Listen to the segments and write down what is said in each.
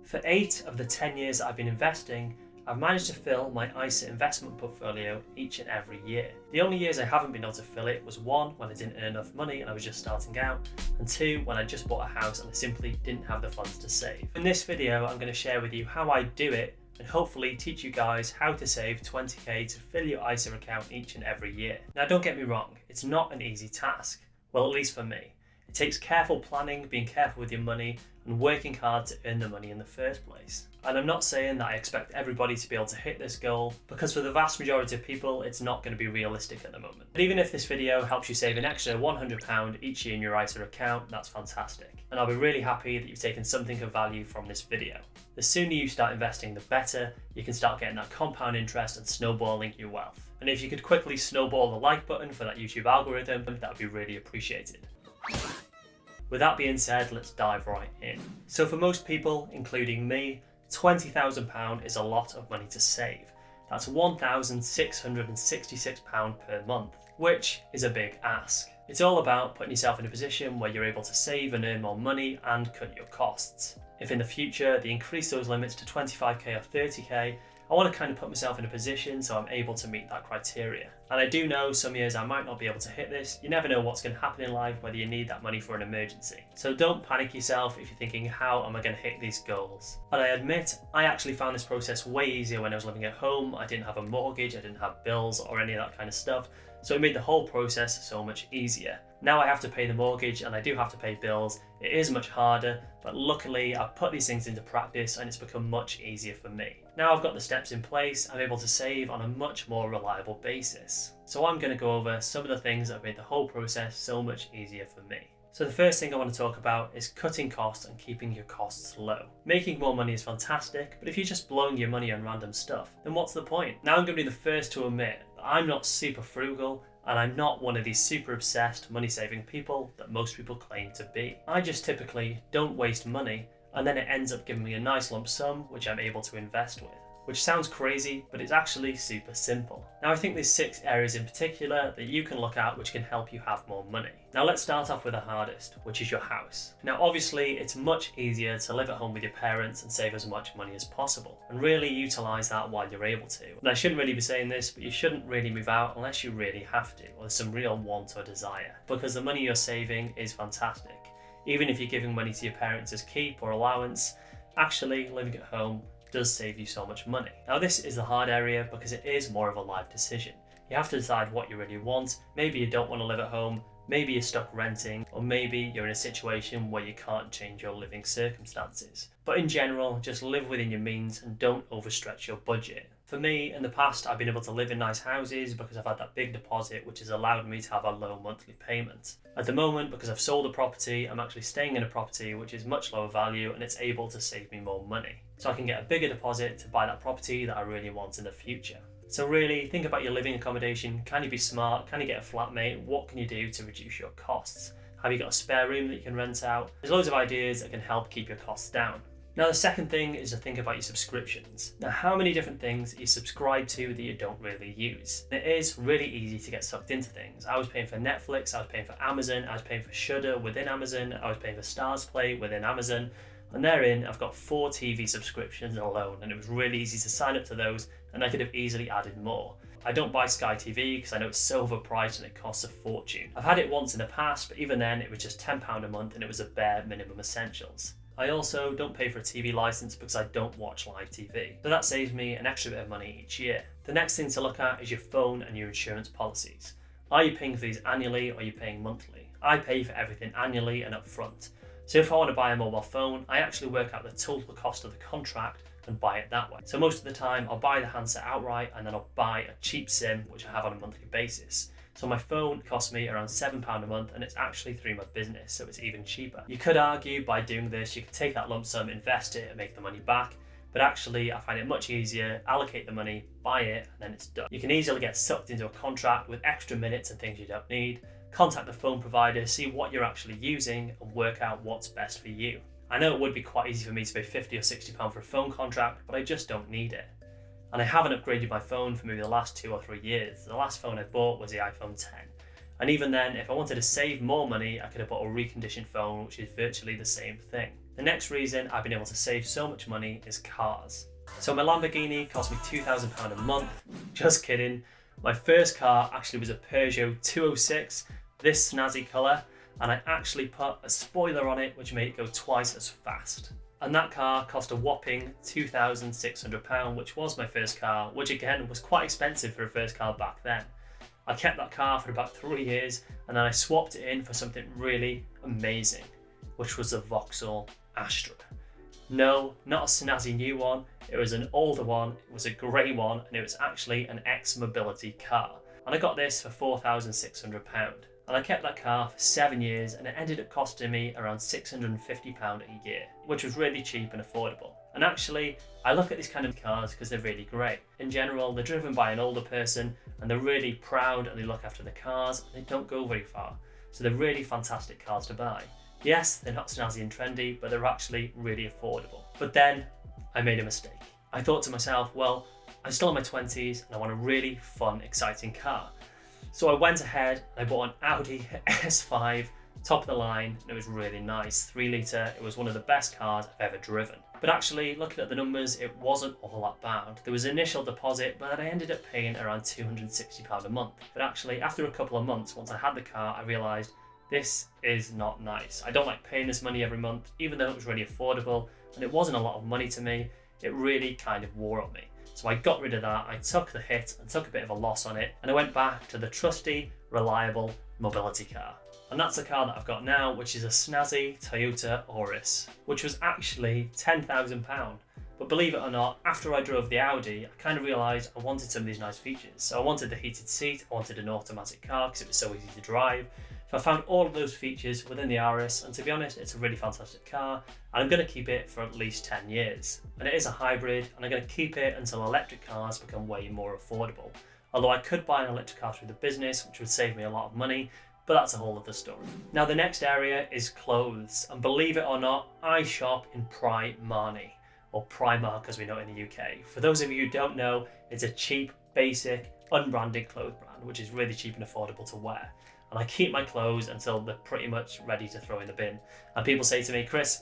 For 8 of the 10 years that I've been investing, I've managed to fill my ISA investment portfolio each and every year. The only years I haven't been able to fill it was 1, when I didn't earn enough money and I was just starting out, and 2, when I just bought a house and I simply didn't have the funds to save. In this video, I'm going to share with you how I do it and hopefully teach you guys how to save 20k to fill your ISA account each and every year. Now, don't get me wrong, it's not an easy task. Well, at least for me. It takes careful planning, being careful with your money, and working hard to earn the money in the first place. And I'm not saying that I expect everybody to be able to hit this goal, because for the vast majority of people, it's not going to be realistic at the moment. But even if this video helps you save an extra £100 each year in your ISA account, that's fantastic. And I'll be really happy that you've taken something of value from this video. The sooner you start investing, the better. You can start getting that compound interest and snowballing your wealth. And if you could quickly snowball the like button for that YouTube algorithm, that would be really appreciated. With that being said, let's dive right in. So for most people, including me, £20,000 is a lot of money to save. That's £1,666 per month, which is a big ask. It's all about putting yourself in a position where you're able to save and earn more money and cut your costs. If in the future they increase those limits to 25k or 30k, I want to kind of put myself in a position so I'm able to meet that criteria. And I do know some years I might not be able to hit this. You never know what's going to happen in life, whether you need that money for an emergency. So don't panic yourself if you're thinking, how am I going to hit these goals? But I admit, I actually found this process way easier when I was living at home. I didn't have a mortgage, I didn't have bills or any of that kind of stuff. So it made the whole process so much easier. Now I have to pay the mortgage and I do have to pay bills. It is much harder, but luckily I've put these things into practice and it's become much easier for me. Now I've got the steps in place, I'm able to save on a much more reliable basis. So I'm going to go over some of the things that have made the whole process so much easier for me. So the first thing I want to talk about is cutting costs and keeping your costs low. Making more money is fantastic, but if you're just blowing your money on random stuff, then what's the point? Now I'm going to be the first to admit that I'm not super frugal, and I'm not one of these super obsessed money saving people that most people claim to be. I just typically don't waste money, and then it ends up giving me a nice lump sum which I'm able to invest with. Which sounds crazy, but it's actually super simple. Now I think there's 6 areas in particular that you can look at which can help you have more money. Now let's start off with the hardest, which is your house. Now obviously it's much easier to live at home with your parents and save as much money as possible, and really utilise that while you're able to. And I shouldn't really be saying this, but you shouldn't really move out unless you really have to, or there's some real want or desire, because the money you're saving is fantastic. Even if you're giving money to your parents as keep or allowance, actually living at home does save you so much money. Now this is the hard area because it is more of a life decision. You have to decide what you really want. Maybe you don't want to live at home, maybe you're stuck renting, or maybe you're in a situation where you can't change your living circumstances. But in general, just live within your means and don't overstretch your budget. For me, in the past, I've been able to live in nice houses because I've had that big deposit, which has allowed me to have a low monthly payment. At the moment, because I've sold a property, I'm actually staying in a property which is much lower value and it's able to save me more money. So I can get a bigger deposit to buy that property that I really want in the future. So really, think about your living accommodation. Can you be smart? Can you get a flatmate? What can you do to reduce your costs? Have you got a spare room that you can rent out? There's loads of ideas that can help keep your costs down. Now the second thing is to think about your subscriptions. Now how many different things you subscribe to that you don't really use? It is really easy to get sucked into things. I was paying for Netflix, I was paying for Amazon, I was paying for Shudder within Amazon, I was paying for Stars Play within Amazon, and therein I've got 4 TV subscriptions alone, and it was really easy to sign up to those, and I could have easily added more. I don't buy Sky TV because I know it's so overpriced and it costs a fortune. I've had it once in the past, but even then it was just £10 a month and it was a bare minimum essentials. I also don't pay for a TV license because I don't watch live TV, so that saves me an extra bit of money each year. The next thing to look at is your phone and your insurance policies. Are you paying for these annually or are you paying monthly? I pay for everything annually and upfront. So if I want to buy a mobile phone, I actually work out the total cost of the contract and buy it that way. So most of the time I'll buy the handset outright and then I'll buy a cheap SIM which I have on a monthly basis. So my phone costs me around £7 a month and it's actually through my business, so it's even cheaper. You could argue by doing this, you could take that lump sum, invest it and make the money back, but actually I find it much easier, allocate the money, buy it, and then it's done. You can easily get sucked into a contract with extra minutes and things you don't need, contact the phone provider, see what you're actually using and work out what's best for you. I know it would be quite easy for me to pay £50 or £60 for a phone contract, but I just don't need it. And I haven't upgraded my phone for maybe the last 2 or 3 years. The last phone I bought was the iPhone 10. And even then, if I wanted to save more money, I could have bought a reconditioned phone, which is virtually the same thing. The next reason I've been able to save so much money is cars. So my Lamborghini cost me £2,000 a month. Just kidding. My first car actually was a Peugeot 206, this snazzy colour, and I actually put a spoiler on it which made it go twice as fast. And that car cost a whopping £2,600, which was my first car, which again was quite expensive for a first car back then. I kept that car for about 3 years and then I swapped it in for something really amazing, which was the Vauxhall Astra. No, not a snazzy new one, it was an older one, it was a grey one, and it was actually an ex-Motability car. And I got this for £4,600. And I kept that car for 7 years and it ended up costing me around £650 a year, which was really cheap and affordable. And actually, I look at these kind of cars because they're really great. In general, they're driven by an older person and they're really proud and they look after the cars and they don't go very far. So they're really fantastic cars to buy. Yes, they're not snazzy and trendy, but they're actually really affordable. But then I made a mistake. I thought to myself, well, I'm still in my 20s and I want a really fun, exciting car. So I went ahead and I bought an Audi S5, top of the line, and it was really nice. 3 litre, it was one of the best cars I've ever driven. But actually, looking at the numbers, it wasn't all that bad. There was an initial deposit, but I ended up paying around £260 a month. But actually, after a couple of months, once I had the car, I realised this is not nice. I don't like paying this money every month, even though it was really affordable, and it wasn't a lot of money to me. It really kind of wore on me. So I got rid of that, I took the hit and took a bit of a loss on it, and I went back to the trusty, reliable mobility car. And that's the car that I've got now, which is a snazzy Toyota Auris, which was actually £10,000. But believe it or not, after I drove the Audi, I kind of realised I wanted some of these nice features. So I wanted the heated seat, I wanted an automatic car because it was so easy to drive. So I found all of those features within the Auris, and to be honest, it's a really fantastic car, and I'm going to keep it for at least 10 years. And it is a hybrid, and I'm going to keep it until electric cars become way more affordable. Although I could buy an electric car through the business, which would save me a lot of money, but that's a whole other story. Now the next area is clothes, and believe it or not, I shop in Primark, or Primark as we know it in the UK. For those of you who don't know, it's a cheap, basic, unbranded clothes brand, which is really cheap and affordable to wear. And I keep my clothes until they're pretty much ready to throw in the bin. And people say to me, Chris,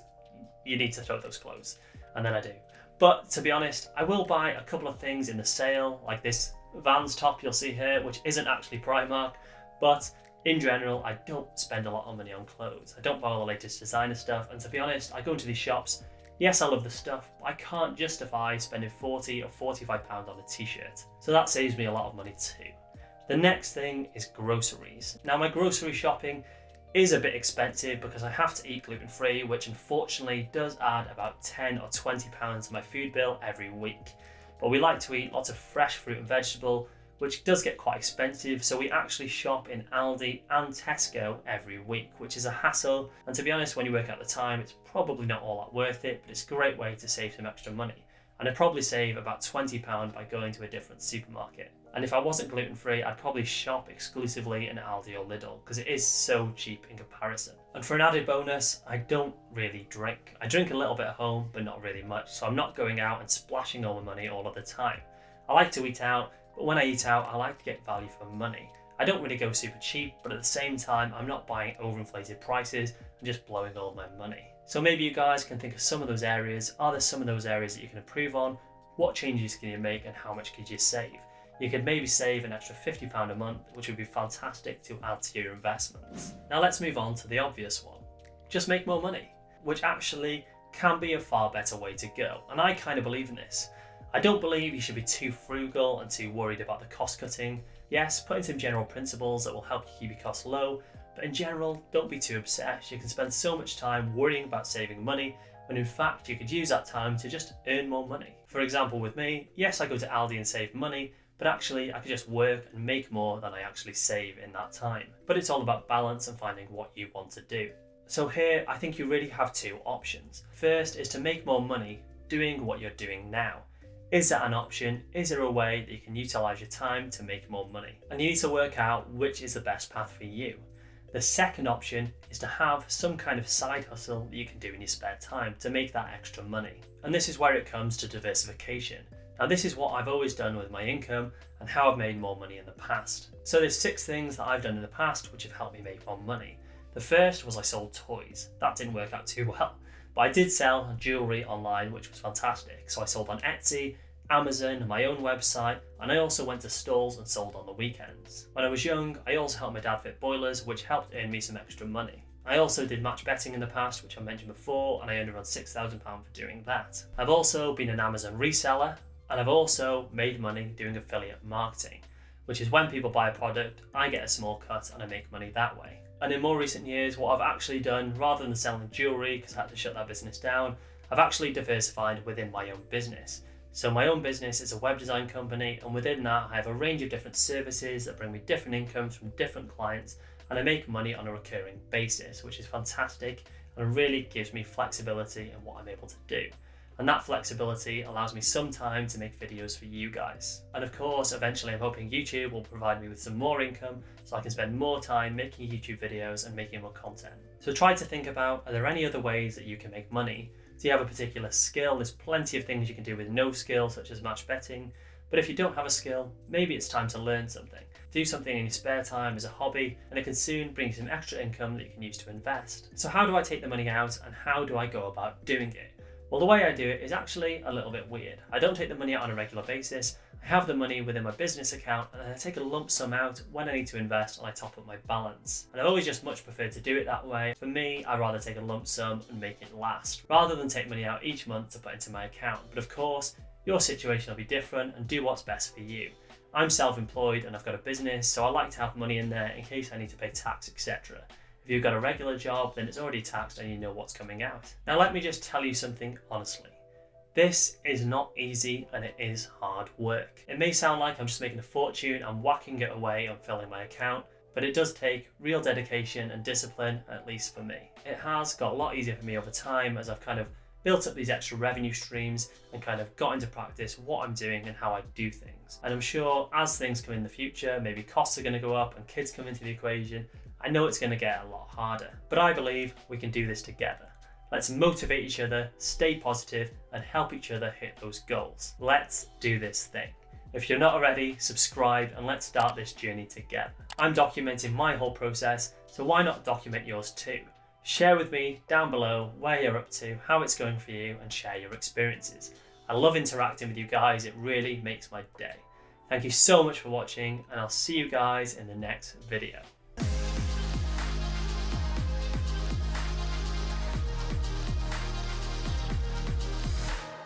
you need to throw those clothes. And then I do. But to be honest, I will buy a couple of things in the sale, like this Vans top you'll see here, which isn't actually Primark, but in general, I don't spend a lot of money on clothes. I don't buy all the latest designer stuff, and to be honest, I go into these shops, yes, I love the stuff, but I can't justify spending £40 or £45 on a t-shirt. So that saves me a lot of money too. The next thing is groceries. Now my grocery shopping is a bit expensive because I have to eat gluten-free, which unfortunately does add about £10 or £20 to my food bill every week. But we like to eat lots of fresh fruit and vegetable, which does get quite expensive, so we actually shop in Aldi and Tesco every week, which is a hassle, and to be honest, when you work out the time, it's probably not all that worth it, but it's a great way to save some extra money. And I'd probably save about £20 by going to a different supermarket. And if I wasn't gluten-free, I'd probably shop exclusively in Aldi or Lidl, because it is so cheap in comparison. And for an added bonus, I don't really drink. I drink a little bit at home, but not really much, so I'm not going out and splashing all my money all of the time. I like to eat out, but when I eat out, I like to get value for money. I don't really go super cheap, but at the same time, I'm not buying overinflated prices and just blowing all my money. So maybe you guys can think of some of those areas. Are there some of those areas that you can improve on? What changes can you make and how much could you save? You could maybe save an extra £50 a month, which would be fantastic to add to your investments. Now let's move on to the obvious one. Just make more money, which actually can be a far better way to go. And I kind of believe in this. I don't believe you should be too frugal and too worried about the cost cutting. Yes, put in some general principles that will help you keep your costs low, but in general, don't be too obsessed. You can spend so much time worrying about saving money when in fact you could use that time to just earn more money. For example, with me, yes, I go to Aldi and save money, but actually I could just work and make more than I actually save in that time. But it's all about balance and finding what you want to do. So here, I think you really have two options. First is to make more money doing what you're doing now. Is that an option? Is there a way that you can utilize your time to make more money? And you need to work out which is the best path for you. The second option is to have some kind of side hustle that you can do in your spare time to make that extra money. And this is where it comes to diversification. Now this is what I've always done with my income and how I've made more money in the past. So there's 6 things that I've done in the past which have helped me make more money. The first was I sold toys. That didn't work out too well. But I did sell jewellery online, which was fantastic. So I sold on Etsy, Amazon, my own website, and I also went to stalls and sold on the weekends. When I was young, I also helped my dad fit boilers, which helped earn me some extra money. I also did match betting in the past, which I mentioned before, and I earned around £6,000 for doing that. I've also been an Amazon reseller, and I've also made money doing affiliate marketing, which is when people buy a product, I get a small cut and I make money that way. And in more recent years, what I've actually done, rather than selling jewellery, because I had to shut that business down, I've actually diversified within my own business. So my own business is a web design company, and within that I have a range of different services that bring me different incomes from different clients, and I make money on a recurring basis, which is fantastic and really gives me flexibility in what I'm able to do. And that flexibility allows me some time to make videos for you guys. And of course, eventually I'm hoping YouTube will provide me with some more income so I can spend more time making YouTube videos and making more content. So try to think about, are there any other ways that you can make money? Do you have a particular skill? There's plenty of things you can do with no skill, such as match betting. But if you don't have a skill, maybe it's time to learn something. Do something in your spare time as a hobby, and it can soon bring you some extra income that you can use to invest. So how do I take the money out, and how do I go about doing it? Well, the way I do it is actually a little bit weird. I don't take the money out on a regular basis. I have the money within my business account, and then I take a lump sum out when I need to invest, and I top up my balance. And I've always just much preferred to do it that way. For me, I'd rather take a lump sum and make it last, rather than take money out each month to put into my account. But of course, your situation will be different, and do what's best for you. I'm self-employed and I've got a business, so I like to have money in there in case I need to pay tax, etc. If you've got a regular job, then it's already taxed and you know what's coming out. Now let me just tell you something honestly. This is not easy and it is hard work. It may sound like I'm just making a fortune and whacking it away and filling my account, but it does take real dedication and discipline, at least for me. It has got a lot easier for me over time as I've kind of built up these extra revenue streams and kind of got into practice what I'm doing and how I do things. And I'm sure as things come in the future, maybe costs are going to go up and kids come into the equation, I know it's going to get a lot harder. But I believe we can do this together. Let's motivate each other, stay positive, and help each other hit those goals. Let's do this thing. If you're not already, subscribe and let's start this journey together. I'm documenting my whole process, so why not document yours too? Share with me down below where you're up to, how it's going for you, and share your experiences. I love interacting with you guys, it really makes my day. Thank you so much for watching, and I'll see you guys in the next video.